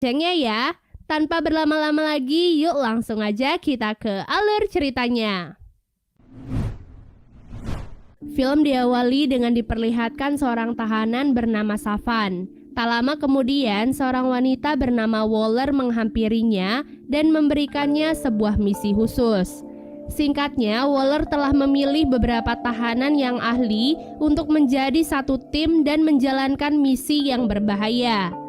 Cengnya ya. Tanpa berlama-lama lagi, yuk langsung aja kita ke alur ceritanya. Film diawali dengan diperlihatkan seorang tahanan bernama Savan. Tak lama kemudian, seorang wanita bernama Waller menghampirinya dan memberikannya sebuah misi khusus. Singkatnya, Waller telah memilih beberapa tahanan yang ahli untuk menjadi satu tim dan menjalankan misi yang berbahaya.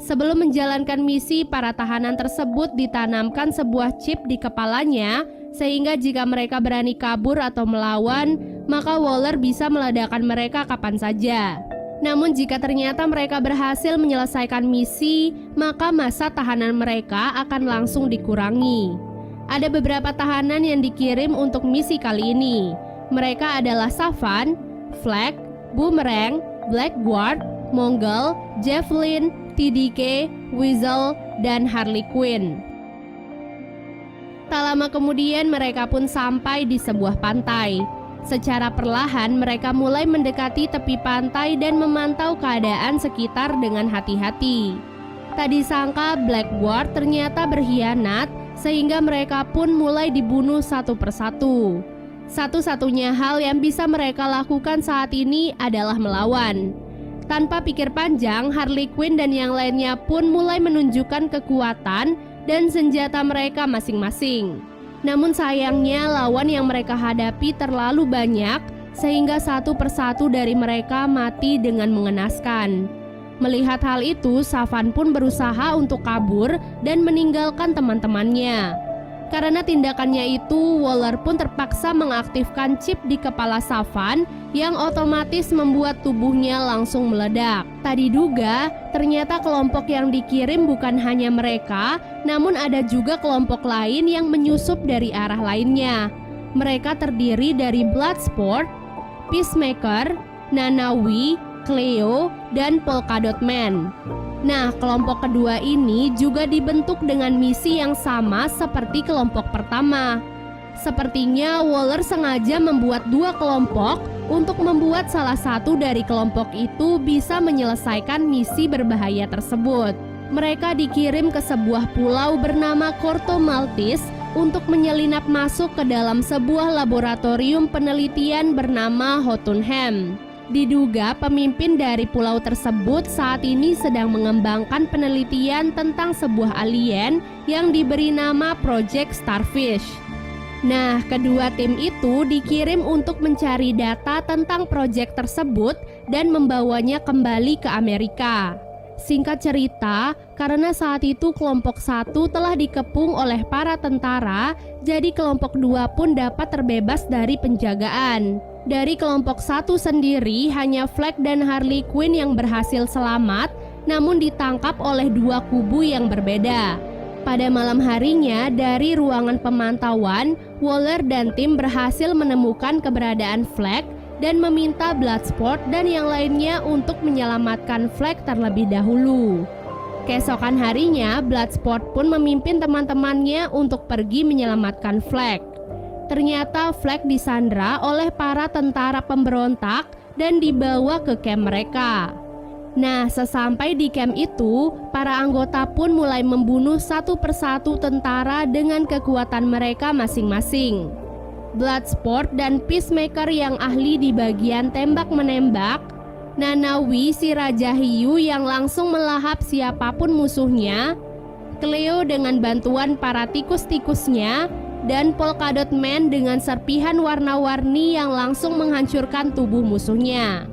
Sebelum menjalankan misi, para tahanan tersebut ditanamkan sebuah chip di kepalanya, sehingga jika mereka berani kabur atau melawan, maka Waller bisa meledakkan mereka kapan saja. Namun jika ternyata mereka berhasil menyelesaikan misi, maka masa tahanan mereka akan langsung dikurangi. Ada beberapa tahanan yang dikirim untuk misi kali ini. Mereka adalah Savan, Flag, Boomerang, Blackguard, Mongol, Javelin, TDK, Weasel, dan Harley Quinn. Tak lama kemudian mereka pun sampai di sebuah pantai. Secara perlahan mereka mulai mendekati tepi pantai dan memantau keadaan sekitar dengan hati-hati. Tak disangka Blackguard ternyata berkhianat, sehingga mereka pun mulai dibunuh satu persatu. Satu-satunya hal yang bisa mereka lakukan saat ini adalah melawan. Tanpa pikir panjang, Harley Quinn dan yang lainnya pun mulai menunjukkan kekuatan dan senjata mereka masing-masing. Namun sayangnya lawan yang mereka hadapi terlalu banyak, sehingga satu persatu dari mereka mati dengan mengenaskan. Melihat hal itu, Savan pun berusaha untuk kabur dan meninggalkan teman-temannya. Karena tindakannya itu, Waller pun terpaksa mengaktifkan chip di kepala Savan yang otomatis membuat tubuhnya langsung meledak. Tak diduga, ternyata kelompok yang dikirim bukan hanya mereka, namun ada juga kelompok lain yang menyusup dari arah lainnya. Mereka terdiri dari Bloodsport, Peacemaker, Nanawi, Cleo, dan Polka Dot Man. Nah, kelompok kedua ini juga dibentuk dengan misi yang sama seperti kelompok pertama. Sepertinya Waller sengaja membuat dua kelompok untuk membuat salah satu dari kelompok itu bisa menyelesaikan misi berbahaya tersebut. Mereka dikirim ke sebuah pulau bernama Corto Maltese untuk menyelinap masuk ke dalam sebuah laboratorium penelitian bernama Jotunheim. Diduga pemimpin dari pulau tersebut saat ini sedang mengembangkan penelitian tentang sebuah alien yang diberi nama Project Starfish. Nah, kedua tim itu dikirim untuk mencari data tentang proyek tersebut dan membawanya kembali ke Amerika. Singkat cerita, karena saat itu kelompok 1 telah dikepung oleh para tentara, jadi kelompok 2 pun dapat terbebas dari penjagaan. Dari kelompok 1 sendiri, hanya Flag dan Harley Quinn yang berhasil selamat, namun ditangkap oleh dua kubu yang berbeda. Pada malam harinya, dari ruangan pemantauan, Waller dan tim berhasil menemukan keberadaan Flag dan meminta Bloodsport dan yang lainnya untuk menyelamatkan Flag terlebih dahulu. Keesokan harinya, Bloodsport pun memimpin teman-temannya untuk pergi menyelamatkan Flag. Ternyata Flag disandra oleh para tentara pemberontak dan dibawa ke camp mereka. Nah, sesampai di camp itu, para anggota pun mulai membunuh satu persatu tentara dengan kekuatan mereka masing-masing. Bloodsport dan Peacemaker yang ahli di bagian tembak-menembak, Nanawi si Raja Hiu yang langsung melahap siapapun musuhnya, Cleo dengan bantuan para tikus-tikusnya, dan Polka Dot Man dengan serpihan warna-warni yang langsung menghancurkan tubuh musuhnya.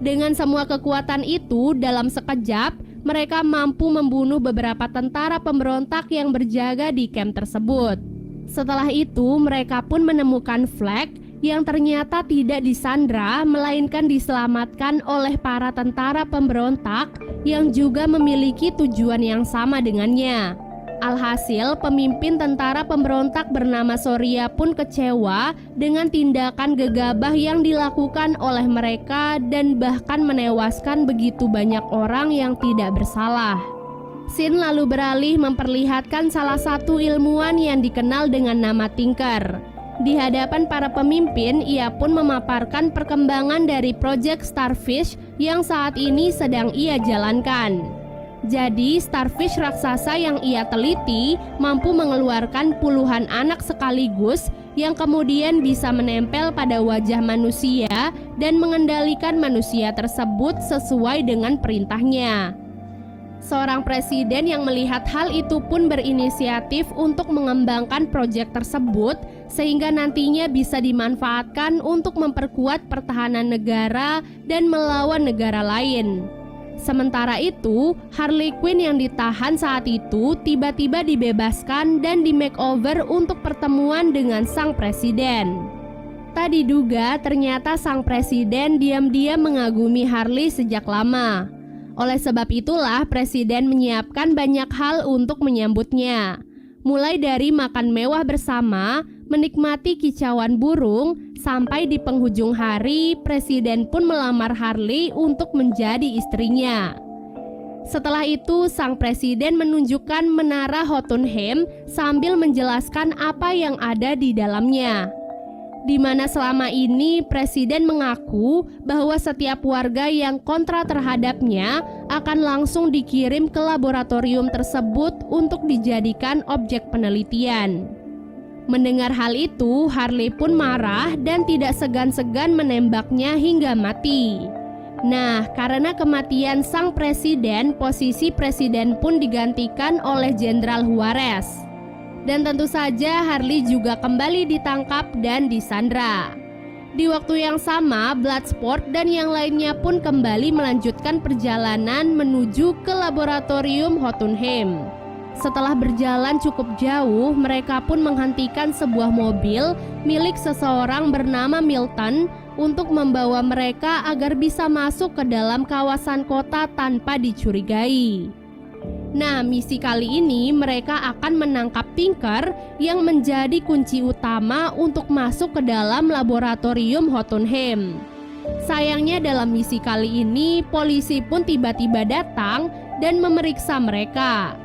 Dengan semua kekuatan itu, dalam sekejap, mereka mampu membunuh beberapa tentara pemberontak yang berjaga di camp tersebut. Setelah itu, mereka pun menemukan Flag yang ternyata tidak disandra, melainkan diselamatkan oleh para tentara pemberontak yang juga memiliki tujuan yang sama dengannya. Alhasil, pemimpin tentara pemberontak bernama Soria pun kecewa dengan tindakan gegabah yang dilakukan oleh mereka dan bahkan menewaskan begitu banyak orang yang tidak bersalah. Scene lalu beralih memperlihatkan salah satu ilmuwan yang dikenal dengan nama Tinker. Di hadapan para pemimpin, ia pun memaparkan perkembangan dari Project Starfish yang saat ini sedang ia jalankan. Jadi, starfish raksasa yang ia teliti mampu mengeluarkan puluhan anak sekaligus yang kemudian bisa menempel pada wajah manusia dan mengendalikan manusia tersebut sesuai dengan perintahnya. Seorang presiden yang melihat hal itu pun berinisiatif untuk mengembangkan proyek tersebut sehingga nantinya bisa dimanfaatkan untuk memperkuat pertahanan negara dan melawan negara lain. Sementara itu, Harley Quinn yang ditahan saat itu tiba-tiba dibebaskan dan di makeover untuk pertemuan dengan sang presiden. Tak diduga, ternyata sang presiden diam-diam mengagumi Harley sejak lama. Oleh sebab itulah, presiden menyiapkan banyak hal untuk menyambutnya. Mulai dari makan mewah bersama, menikmati kicauan burung, sampai di penghujung hari, presiden pun melamar Harley untuk menjadi istrinya. Setelah itu, sang presiden menunjukkan menara Jotunheim sambil menjelaskan apa yang ada di dalamnya. Di mana selama ini presiden mengaku bahwa setiap warga yang kontra terhadapnya akan langsung dikirim ke laboratorium tersebut untuk dijadikan objek penelitian. Mendengar hal itu, Harley pun marah dan tidak segan-segan menembaknya hingga mati. Nah, karena kematian sang presiden, posisi presiden pun digantikan oleh Jenderal Juarez. Dan tentu saja Harley juga kembali ditangkap dan disandra. Di waktu yang sama, Bloodsport dan yang lainnya pun kembali melanjutkan perjalanan menuju ke laboratorium Jotunheim. Setelah berjalan cukup jauh, mereka pun menghentikan sebuah mobil milik seseorang bernama Milton untuk membawa mereka agar bisa masuk ke dalam kawasan kota tanpa dicurigai. Nah, misi kali ini mereka akan menangkap Tinker yang menjadi kunci utama untuk masuk ke dalam laboratorium Jotunheim. Sayangnya dalam misi kali ini, polisi pun tiba-tiba datang dan memeriksa mereka.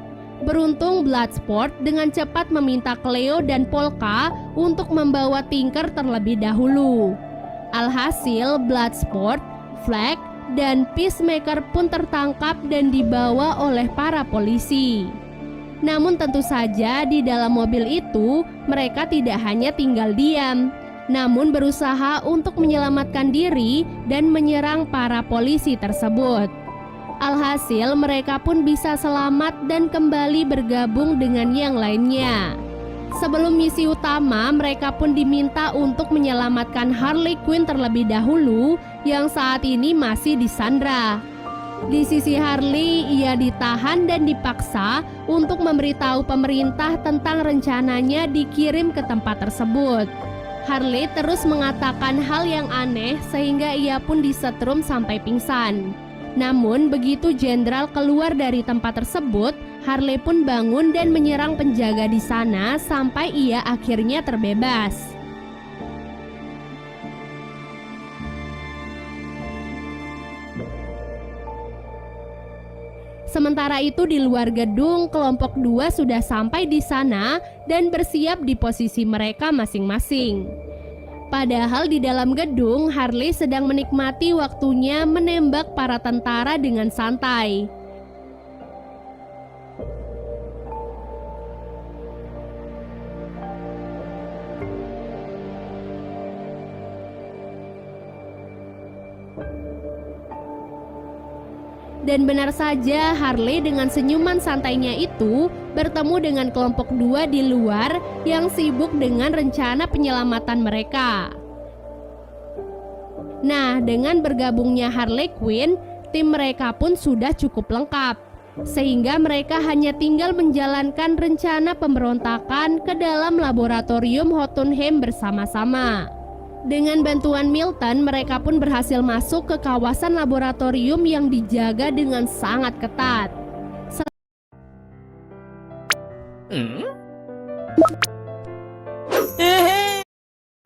Beruntung Bloodsport dengan cepat meminta Cleo dan Polka untuk membawa Tinker terlebih dahulu. Alhasil, Bloodsport, Flag, dan Peacemaker pun tertangkap dan dibawa oleh para polisi. Namun tentu saja di dalam mobil itu mereka tidak hanya tinggal diam, namun berusaha untuk menyelamatkan diri dan menyerang para polisi tersebut. Alhasil mereka pun bisa selamat dan kembali bergabung dengan yang lainnya. Sebelum misi utama, mereka pun diminta untuk menyelamatkan Harley Quinn terlebih dahulu yang saat ini masih disandra. Di sisi Harley, ia ditahan dan dipaksa untuk memberitahu pemerintah tentang rencananya dikirim ke tempat tersebut. Harley terus mengatakan hal yang aneh sehingga ia pun disetrum sampai pingsan. Namun begitu jenderal keluar dari tempat tersebut, Harley pun bangun dan menyerang penjaga di sana sampai ia akhirnya terbebas. Sementara itu di luar gedung, kelompok 2 sudah sampai di sana dan bersiap di posisi mereka masing-masing. Padahal di dalam gedung, Harley sedang menikmati waktunya menembak para tentara dengan santai. Dan benar saja, Harley dengan senyuman santainya itu bertemu dengan kelompok 2 di luar yang sibuk dengan rencana penyelamatan mereka. Nah, dengan bergabungnya Harley Quinn, tim mereka pun sudah cukup lengkap, sehingga mereka hanya tinggal menjalankan rencana pemberontakan ke dalam laboratorium Jotunheim bersama-sama. Dengan bantuan Milton, mereka pun berhasil masuk ke kawasan laboratorium yang dijaga dengan sangat ketat.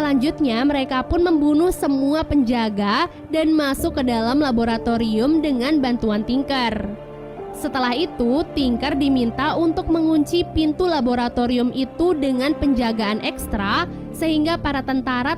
Selanjutnya, mereka pun membunuh semua penjaga dan masuk ke dalam laboratorium dengan bantuan Tinker. Setelah itu, Tinker diminta untuk mengunci pintu laboratorium itu dengan penjagaan ekstra sehingga para tentara